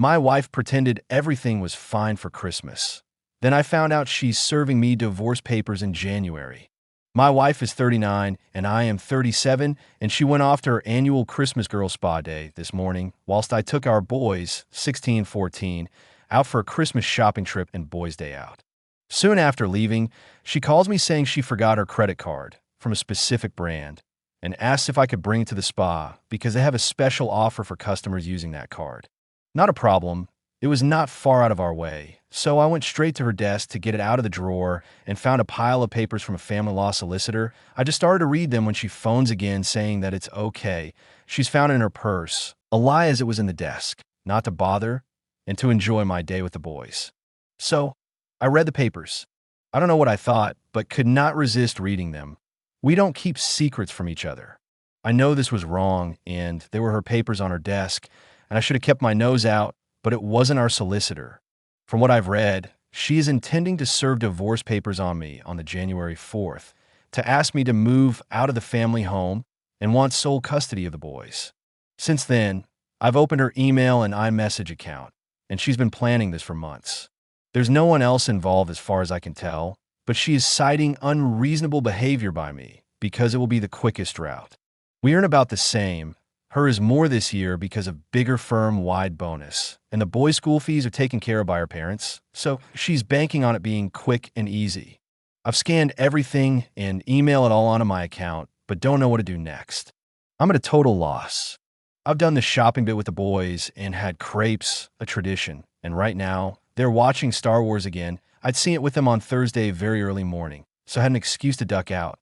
My wife pretended everything was fine for Christmas. Then I found out she's serving me divorce papers in January. My wife is 39 and I am 37, and she went off to her annual Christmas girl spa day this morning whilst I took our boys, 16, 14, out for a Christmas shopping trip and boys' day out. Soon after leaving, she calls me saying she forgot her credit card from a specific brand and asks if I could bring it to the spa because they have a special offer for customers using that card. Not a problem. It was not far out of our way, so I went straight to her desk to get it out of the drawer and found a pile of papers from a family law solicitor. I just started to read them when she phones again saying that it's okay. She's found it in her purse, a lie as it was in the desk, not to bother, and to enjoy my day with the boys. So, I read the papers. I don't know what I thought, but could not resist reading them. We don't keep secrets from each other. I know this was wrong, and there were her papers on her desk, and I should have kept my nose out, but it wasn't our solicitor. From what I've read, she is intending to serve divorce papers on me on the January 4th to ask me to move out of the family home and want sole custody of the boys. Since then, I've opened her email and iMessage account, and she's been planning this for months. There's no one else involved as far as I can tell, but she is citing unreasonable behavior by me because it will be the quickest route. We earn about the same. Her is more this year because of bigger firm-wide bonus, and the boys' school fees are taken care of by her parents, so she's banking on it being quick and easy. I've scanned everything and email it all onto my account, but don't know what to do next. I'm at a total loss. I've done the shopping bit with the boys and had crepes, a tradition, and right now, they're watching Star Wars again. I'd seen it with them on Thursday very early morning, so I had an excuse to duck out.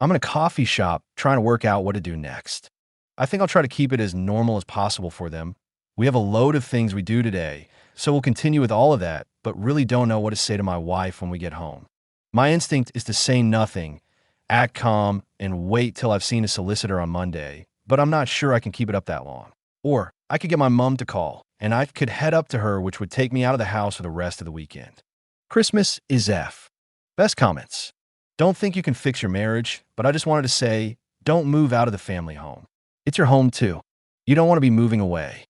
I'm in a coffee shop trying to work out what to do next. I think I'll try to keep it as normal as possible for them. We have a load of things we do today, so we'll continue with all of that, but really don't know what to say to my wife when we get home. My instinct is to say nothing, act calm, and wait till I've seen a solicitor on Monday, but I'm not sure I can keep it up that long. Or I could get my mom to call, and I could head up to her, which would take me out of the house for the rest of the weekend. Christmas is F. Best comments. Don't think you can fix your marriage, but I just wanted to say, don't move out of the family home. It's your home too. You don't want to be moving away.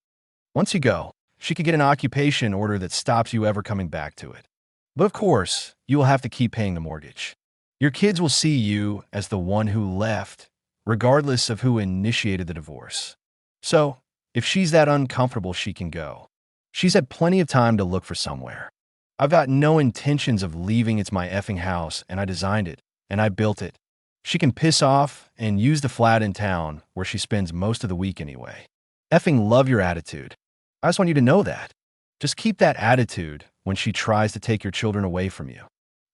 Once you go, she could get an occupation order that stops you ever coming back to it. But of course, you will have to keep paying the mortgage. Your kids will see you as the one who left, regardless of who initiated the divorce. So, if she's that uncomfortable, she can go. She's had plenty of time to look for somewhere. I've got no intentions of leaving. It's my effing house, and I designed it, and I built it. She can piss off and use the flat in town where she spends most of the week anyway. Effing love your attitude. I just want you to know that. Just keep that attitude when she tries to take your children away from you.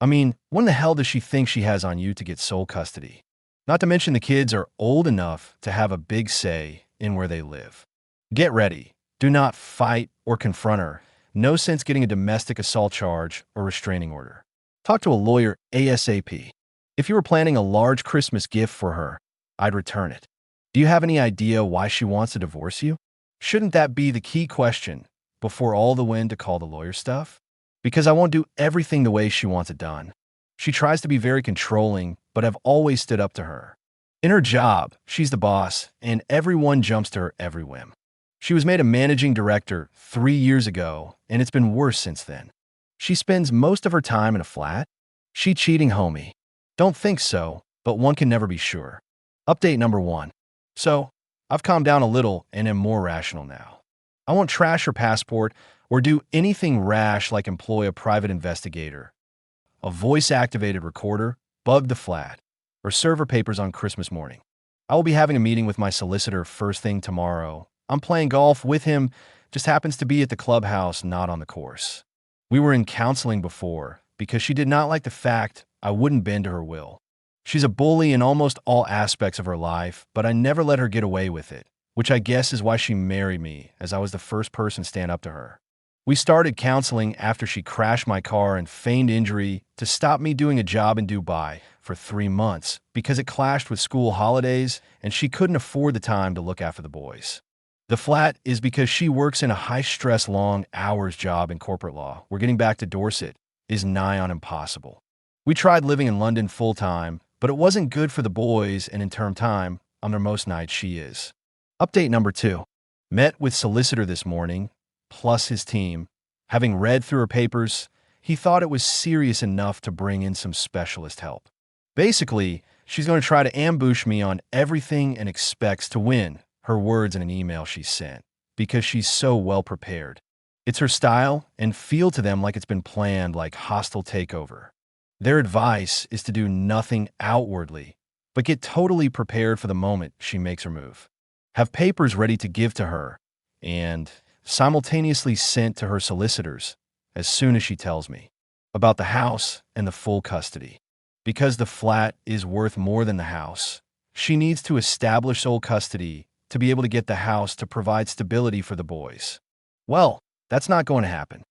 I mean, when the hell does she think she has on you to get sole custody? Not to mention the kids are old enough to have a big say in where they live. Get ready. Do not fight or confront her. No sense getting a domestic assault charge or restraining order. Talk to a lawyer ASAP. If you were planning a large Christmas gift for her, I'd return it. Do you have any idea why she wants to divorce you? Shouldn't that be the key question before all the when to call the lawyer stuff? Because I won't do everything the way she wants it done. She tries to be very controlling, but I've always stood up to her. In her job, she's the boss, and everyone jumps to her every whim. She was made a managing director 3 years ago, and it's been worse since then. She spends most of her time in a flat. She cheating, homie. Don't think so, but one can never be sure. Update number 1. So, I've calmed down a little and am more rational now. I won't trash her passport or do anything rash like employ a private investigator, a voice-activated recorder, bug the flat, or serve her papers on Christmas morning. I will be having a meeting with my solicitor first thing tomorrow. I'm playing golf with him, just happens to be at the clubhouse, not on the course. We were in counseling before because she did not like the fact I wouldn't bend to her will. She's a bully in almost all aspects of her life, but I never let her get away with it, which I guess is why she married me, as I was the first person to stand up to her. We started counseling after she crashed my car and feigned injury to stop me doing a job in Dubai for 3 months because it clashed with school holidays and she couldn't afford the time to look after the boys. The flat is because she works in a high-stress, long-hours job in corporate law, where getting back to Dorset is nigh on impossible. We tried living in London full-time, but it wasn't good for the boys, and in term time, on their most nights she is. Update number 2. Met with solicitor this morning. plus his team. Having read through her papers, he thought it was serious enough to bring in some specialist help. Basically, she's going to try to ambush me on everything and expects to win, her words in an email she sent, because she's so well prepared. It's her style and feel to them like it's been planned, like hostile takeover. Their advice is to do nothing outwardly, but get totally prepared for the moment she makes her move. Have papers ready to give to her, and simultaneously sent to her solicitors as soon as she tells me about the house and the full custody. Because the flat is worth more than the house, she needs to establish sole custody to be able to get the house to provide stability for the boys. Well, that's not going to happen.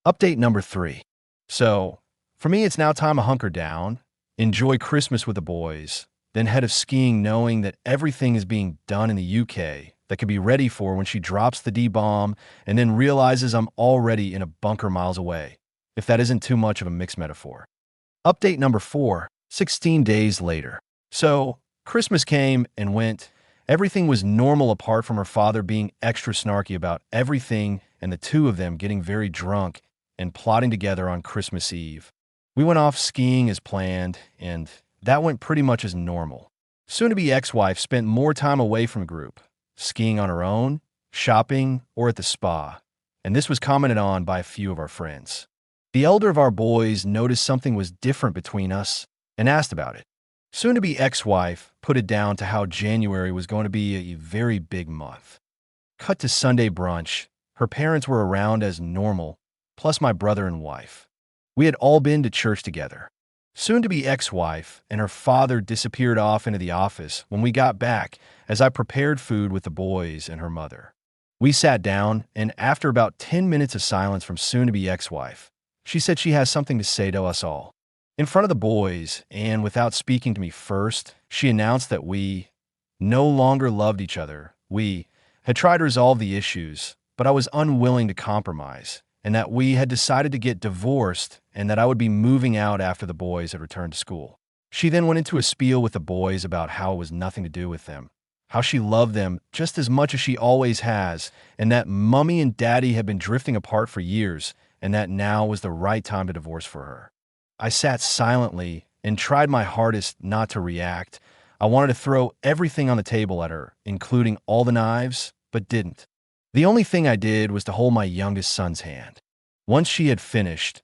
Update number 3. So, for me, it's now time to hunker down, enjoy Christmas with the boys, then head of skiing knowing that everything is being done in the UK that can be ready for when she drops the D-bomb and then realizes I'm already in a bunker miles away, if that isn't too much of a mixed metaphor. Update number 4, 16 days later. So, Christmas came and went. Everything was normal apart from her father being extra snarky about everything and the two of them getting very drunk and plotting together on Christmas Eve. We went off skiing as planned, and that went pretty much as normal. Soon-to-be ex-wife spent more time away from the group, skiing on her own, shopping, or at the spa, and this was commented on by a few of our friends. The elder of our boys noticed something was different between us and asked about it. Soon-to-be ex-wife put it down to how January was going to be a very big month. Cut to Sunday brunch. Her parents were around as normal, plus my brother and wife. We had all been to church together. Soon-to-be ex-wife and her father disappeared off into the office when we got back as I prepared food with the boys and her mother. We sat down, and after about 10 minutes of silence from soon-to-be ex-wife, she said she has something to say to us all. In front of the boys, and without speaking to me first, she announced that we no longer loved each other. We had tried to resolve the issues, but I was unwilling to compromise, and that we had decided to get divorced and that I would be moving out after the boys had returned to school. She then went into a spiel with the boys about how it was nothing to do with them, how she loved them just as much as she always has, and that Mummy and Daddy had been drifting apart for years, and that now was the right time to divorce for her. I sat silently and tried my hardest not to react. I wanted to throw everything on the table at her, including all the knives, but didn't. The only thing I did was to hold my youngest son's hand. Once she had finished,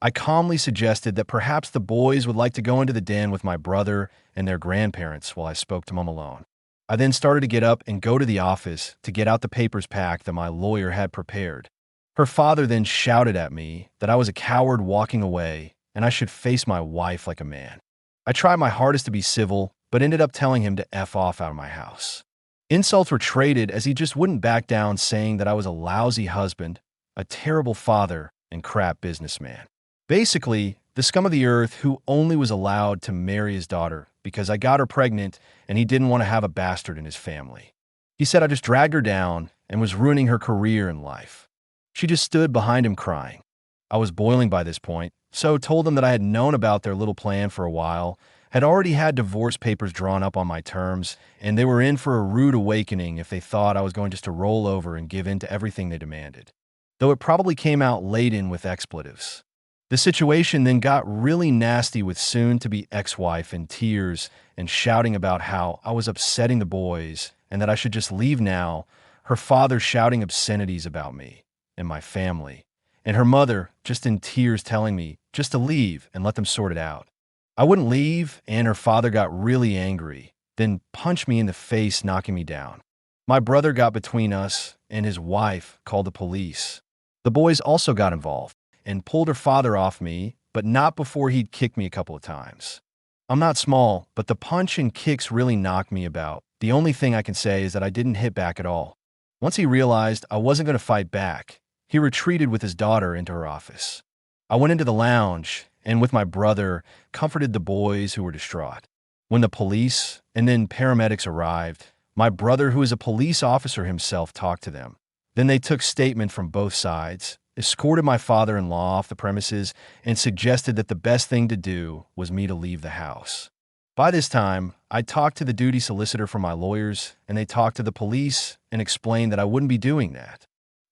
I calmly suggested that perhaps the boys would like to go into the den with my brother and their grandparents while I spoke to Mom alone. I then started to get up and go to the office to get out the papers pack that my lawyer had prepared. Her father then shouted at me that I was a coward walking away and I should face my wife like a man. I tried my hardest to be civil, but ended up telling him to F off out of my house. Insults were traded as he just wouldn't back down, saying that I was a lousy husband, a terrible father, and crap businessman. Basically, the scum of the earth who only was allowed to marry his daughter because I got her pregnant and he didn't want to have a bastard in his family. He said I just dragged her down and was ruining her career in life. She just stood behind him crying. I was boiling by this point, so told them that I had known about their little plan for a while, had already had divorce papers drawn up on my terms, and they were in for a rude awakening if they thought I was going just to roll over and give in to everything they demanded. Though it probably came out laden with expletives. The situation then got really nasty with soon-to-be ex-wife in tears and shouting about how I was upsetting the boys and that I should just leave now, her father shouting obscenities about me and my family, and her mother just in tears telling me just to leave and let them sort it out. I wouldn't leave, and her father got really angry, then punched me in the face, knocking me down. My brother got between us, and his wife called the police. The boys also got involved and pulled her father off me, but not before he'd kicked me a couple of times. I'm not small, but the punch and kicks really knocked me about. The only thing I can say is that I didn't hit back at all. Once he realized I wasn't going to fight back, he retreated with his daughter into her office. I went into the lounge and with my brother comforted the boys who were distraught. When the police and then paramedics arrived, my brother, who is a police officer himself, talked to them. Then they took statement from both sides, escorted my father-in-law off the premises, and suggested that the best thing to do was me to leave the house. By this time, I talked to the duty solicitor for my lawyers, and they talked to the police and explained that I wouldn't be doing that.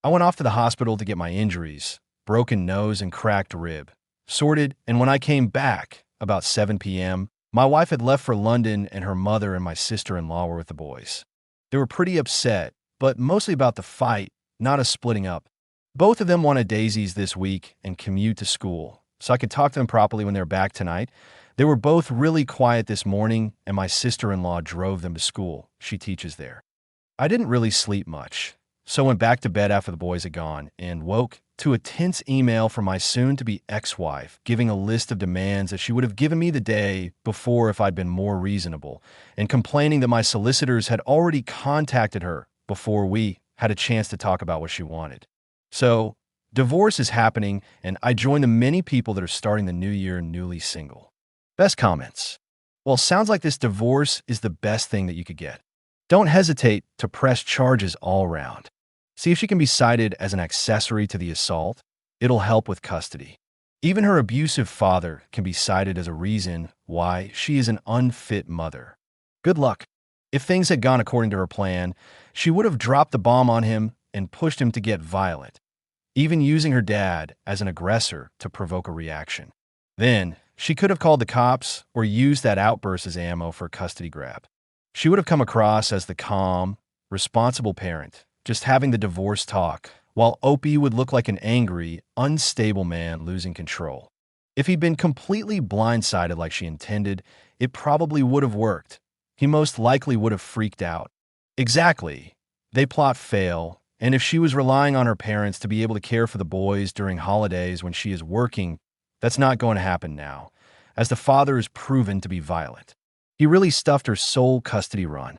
I went off to the hospital to get my injuries, broken nose and cracked rib, sorted, and when I came back, about 7 p.m., my wife had left for London and her mother and my sister-in-law were with the boys. They were pretty upset, but mostly about the fight, not us splitting up. Both of them wanted daisies this week and commute to school, so I could talk to them properly when they're back tonight. They were both really quiet this morning, and my sister-in-law drove them to school. She teaches there. I didn't really sleep much, so went back to bed after the boys had gone and woke to a tense email from my soon-to-be ex-wife giving a list of demands that she would have given me the day before if I'd been more reasonable, and complaining that my solicitors had already contacted her before we had a chance to talk about what she wanted. So, divorce is happening, and I join the many people that are starting the new year newly single. Best comments. Well, sounds like this divorce is the best thing that you could get. Don't hesitate to press charges all around. See if she can be cited as an accessory to the assault. It'll help with custody. Even her abusive father can be cited as a reason why she is an unfit mother. Good luck. If things had gone according to her plan, she would have dropped the bomb on him and pushed him to get violent, even using her dad as an aggressor to provoke a reaction. Then, she could have called the cops or used that outburst as ammo for a custody grab. She would have come across as the calm, responsible parent, just having the divorce talk, while Opie would look like an angry, unstable man losing control. If he'd been completely blindsided like she intended, it probably would have worked. He most likely would have freaked out. Exactly. They plot fail, and if she was relying on her parents to be able to care for the boys during holidays when she is working, that's not going to happen now, as the father is proven to be violent. He really stuffed her sole custody run.